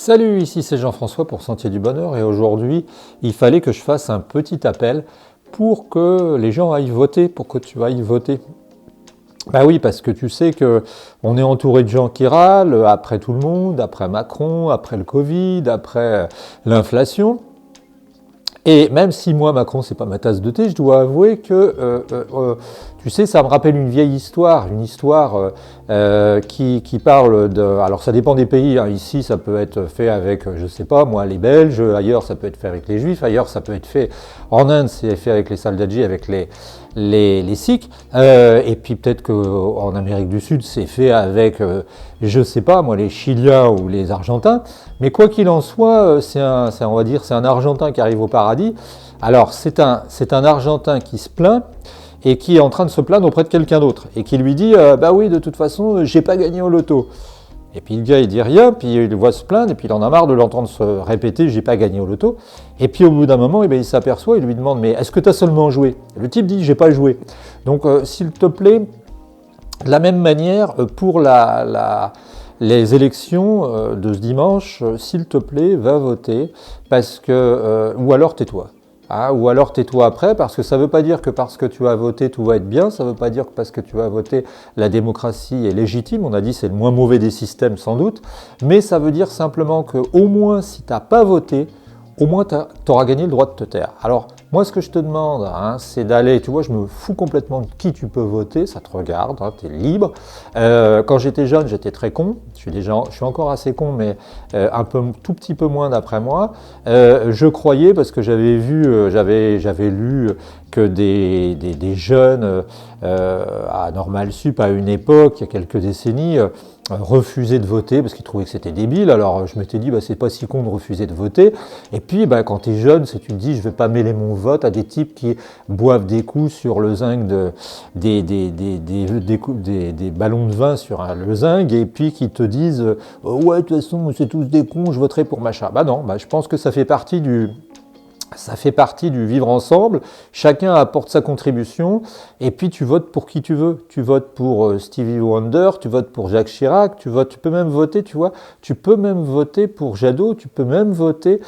Salut, ici c'est Jean-François pour Sentier du Bonheur et aujourd'hui il fallait que je fasse un petit appel pour que les gens aillent voter, pour que tu ailles voter. Bah oui, parce que tu sais que on est entouré de gens qui râlent après tout le monde, après Macron, après le Covid, après l'inflation. Et même si moi, Macron, c'est pas ma tasse de thé, je dois avouer que, tu sais, ça me rappelle une vieille histoire, qui parle de... Alors ça dépend des pays, hein. Ici, ça peut être fait avec, je sais pas, moi, les Belges, ailleurs, ça peut être fait avec les Juifs, ailleurs, ça peut être fait... En Inde, c'est fait avec les Saldadji, avec les Sikhs, et puis peut-être qu'en Amérique du Sud, c'est fait avec, je sais pas, moi, les Chiliens ou les Argentins. Mais quoi qu'il en soit, on va dire, c'est un Argentin qui arrive au paradis. Alors, c'est un Argentin qui se plaint et qui est en train de se plaindre auprès de quelqu'un d'autre et qui lui dit bah oui, de toute façon, j'ai pas gagné au loto. Et puis le gars, il dit rien, puis il le voit se plaindre, et puis il en a marre de l'entendre se répéter j'ai pas gagné au loto. Et puis au bout d'un moment, eh bien, il s'aperçoit, il lui demande mais est-ce que tu as seulement joué? Le type dit j'ai pas joué. Donc s'il te plaît, de la même manière, pour les élections de ce dimanche, s'il te plaît, va voter, parce que, ou alors tais-toi. Ah, ou alors tais-toi après, parce que ça ne veut pas dire que parce que tu as voté, tout va être bien, ça ne veut pas dire que parce que tu as voté, la démocratie est légitime, on a dit c'est le moins mauvais des systèmes sans doute, mais ça veut dire simplement que au moins si tu n'as pas voté, au moins tu auras gagné le droit de te taire. Alors, moi, ce que je te demande, hein, c'est d'aller, tu vois, je me fous complètement de qui tu peux voter, ça te regarde, hein, tu es libre. Quand j'étais jeune, j'étais très con, je suis encore assez con, mais tout petit peu moins d'après moi. Je croyais, parce que j'avais vu, j'avais lu que des jeunes à Normal Sup, à une époque, il y a quelques décennies, refusaient de voter parce qu'ils trouvaient que c'était débile. Alors je m'étais dit, bah, c'est pas si con de refuser de voter. Et puis, bah, quand tu es jeune, tu te dis, je vais pas mêler mon vote à des types qui boivent des coups sur le zinc des ballons de vin sur le zinc et puis qui te disent, ouais, de toute façon, c'est tous des cons, je voterai pour machin. Bah non, bah, je pense que ça fait partie du vivre ensemble, chacun apporte sa contribution, et puis tu votes pour qui tu veux. Tu votes pour Stevie Wonder, tu votes pour Jacques Chirac, tu peux même voter, tu vois, tu peux même voter pour Jadot, tu peux même voter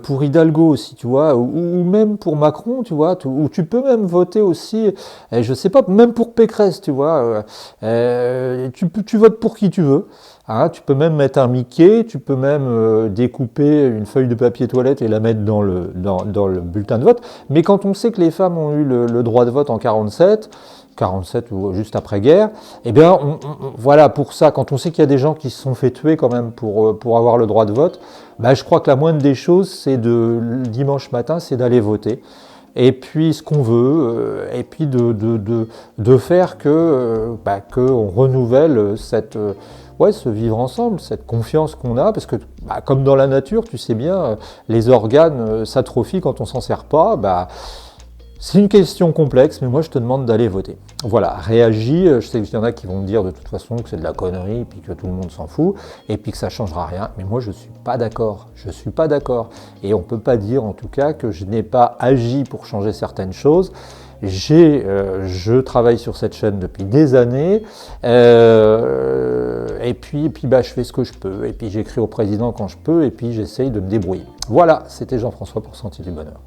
pour Hidalgo aussi, tu vois, ou même pour Macron, tu vois, ou tu peux même voter aussi, je sais pas, même pour Pécresse, tu vois, tu votes pour qui tu veux. Hein, tu peux même mettre un Mickey, tu peux même découper une feuille de papier toilette et la mettre dans le bulletin de vote. Mais quand on sait que les femmes ont eu le droit de vote en 47 ou juste après-guerre, eh bien, voilà, pour ça, quand on sait qu'il y a des gens qui se sont fait tuer quand même pour avoir le droit de vote, bah, je crois que la moindre des choses, c'est dimanche matin, c'est d'aller voter. Et puis ce qu'on veut, et puis de faire qu'on renouvelle ce vivre ensemble, cette confiance qu'on a, parce que bah, comme dans la nature, tu sais bien, les organes s'atrophient quand on s'en sert pas. Bah, c'est une question complexe, mais moi je te demande d'aller voter. Voilà, réagis. Je sais qu'il y en a qui vont me dire de toute façon que c'est de la connerie, et puis que tout le monde s'en fout, et puis que ça changera rien. Mais moi je suis pas d'accord. Je suis pas d'accord. Et on peut pas dire en tout cas que je n'ai pas agi pour changer certaines choses. Je travaille sur cette chaîne depuis des années, et puis bah, je fais ce que je peux, et puis j'écris au président quand je peux, et puis j'essaye de me débrouiller. Voilà, c'était Jean-François pour Sentier du Bonheur.